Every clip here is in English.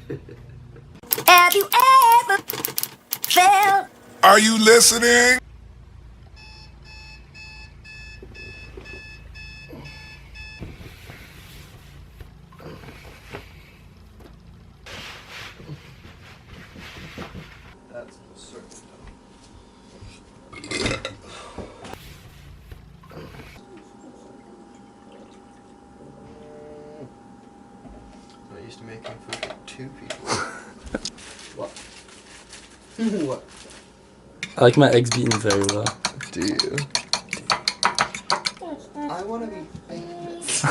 Have you ever felt? Are you listening? That's certain. I'm used to making food for 2 people. What? What? I like my eggs beaten very well. Do you? I want to be famous. You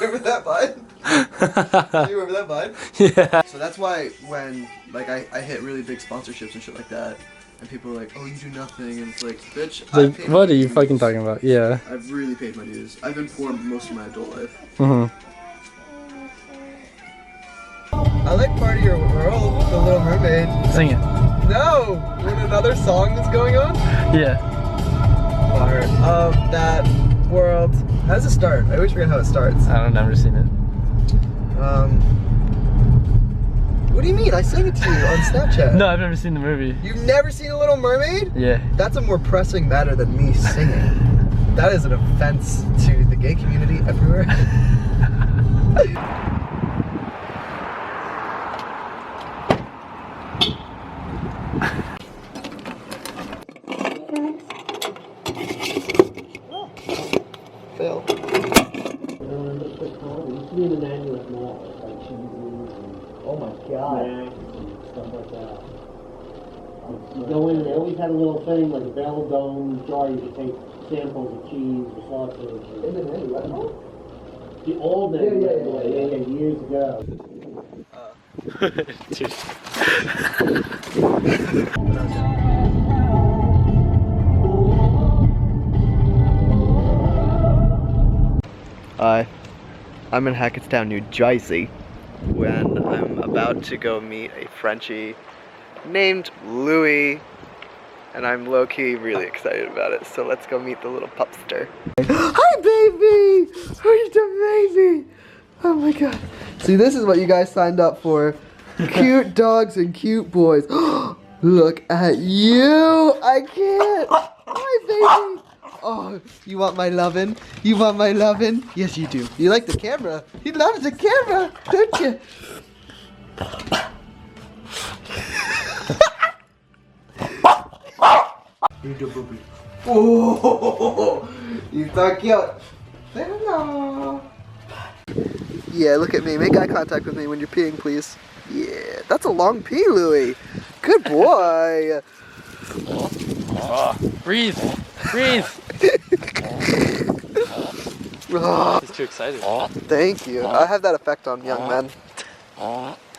remember that vibe? Do you remember that vibe? Yeah. So that's why when like I hit really big sponsorships and shit like that, and people are like, "Oh, you do nothing," and it's like, "Bitch, Like, paid what my are you dues. fucking talking about? Yeah. I've really paid my dues. I've been poor most of my adult life." I like Part of Your World, The Little Mermaid. Sing it. No! When another song is going on? Yeah. Part of that world. How does it start? I always forget how it starts. I don't know, never seen it. What do you mean? I sang it to you on Snapchat. No, I've never seen the movie. You've never seen The Little Mermaid? Yeah. That's a more pressing matter than me singing. That is an offense to the gay community everywhere. Fail. Oh my god. Stuff like that. You go in and they always had a little thing like a barrel dome jar you could take samples of cheese or sausage. In the nanny restaurant? The old nanny restaurant, yeah, years ago. Hi, I'm in Hackettstown, New Jersey, when I'm about to go meet a Frenchie named Louis, and I'm low-key really excited about it, so let's go meet the little pupster. Hi, baby! Where's the baby? Oh my god. See, this is what you guys signed up for. Cute dogs and cute boys. Look at you! I can't! Hi, baby! Oh, you want my lovin'? You want my lovin'? Yes, you do. You like the camera. He loves the camera, don't you? Oh, you're so cute. Say hello. Yeah, look at me. Make eye contact with me when you're peeing, please. Yeah, that's a long pee, Louie. Good boy. Breathe. Breathe. Oh, He's too excited. thank you. I have that effect on young men.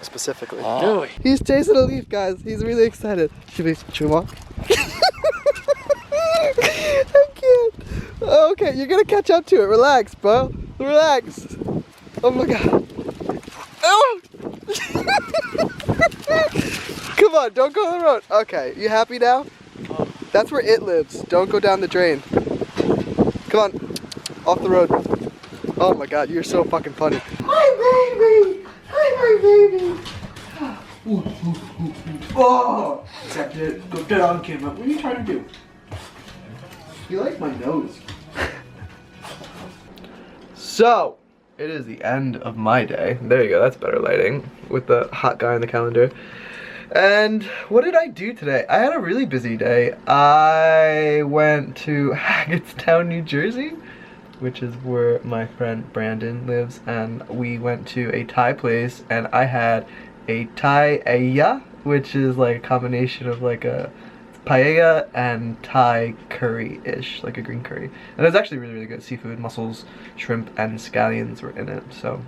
Specifically. Louis. He's chasing a leaf, guys. He's really excited. Should we walk? I can't. Okay, you're gonna catch up to it. Relax, bro. Relax. Oh my god. Oh! Come on, don't go on the road. Okay, you happy now? That's where it lives. Don't go down the drain. Come on. Off the road. Oh my god, you're so fucking funny. Hi, baby! Hi, my baby! Oh! That's it. Go dead on camera. What are you trying to do? You like my nose. So, it is the end of my day. There you go, that's better lighting with the hot guy on the calendar. And what did I do today? I had a really busy day. I went to Hackettstown, New Jersey, which is where my friend Brandon lives, and we went to a Thai place, and I had a Thai paella, which is like a combination of like a paella and Thai curry-ish, like a green curry. And it was actually really, really good. Seafood, mussels, shrimp, and scallions were in it, so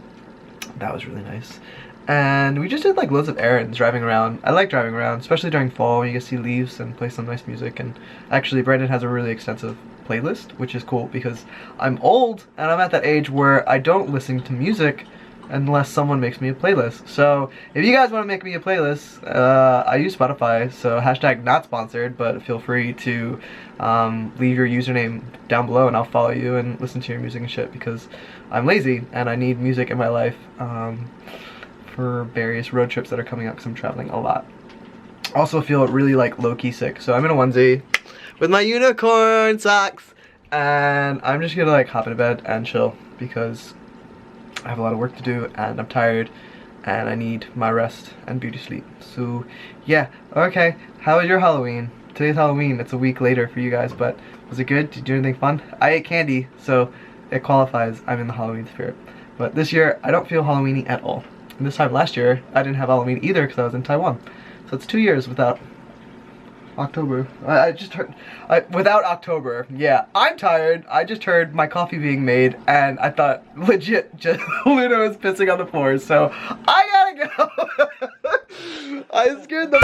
that was really nice. And we just did like loads of errands, driving around. I like driving around, especially during fall when you get to see leaves and play some nice music. And actually Brandon has a really extensive playlist, which is cool because I'm old and I'm at that age where I don't listen to music unless someone makes me a playlist. So if you guys want to make me a playlist, I use Spotify, so hashtag not sponsored, but feel free to leave your username down below and I'll follow you and listen to your music and shit because I'm lazy and I need music in my life for various road trips that are coming up because I'm traveling a lot. Also feel really like low-key sick, so I'm in a onesie with my unicorn socks, and I'm just gonna like hop into bed and chill because I have a lot of work to do and I'm tired and I need my rest and beauty sleep. So yeah, okay, how was your Halloween? Today's Halloween, it's a week later for you guys, but was it good? Did you do anything fun? I ate candy, so it qualifies. I'm in the Halloween spirit. But this year, I don't feel Halloween-y at all. And this time last year, I didn't have Halloween either because I was in Taiwan. So it's 2 years without October. I just heard, without October. Yeah, I'm tired. I just heard my coffee being made and I thought legit just Luna was pissing on the floor. So I gotta go. I scared the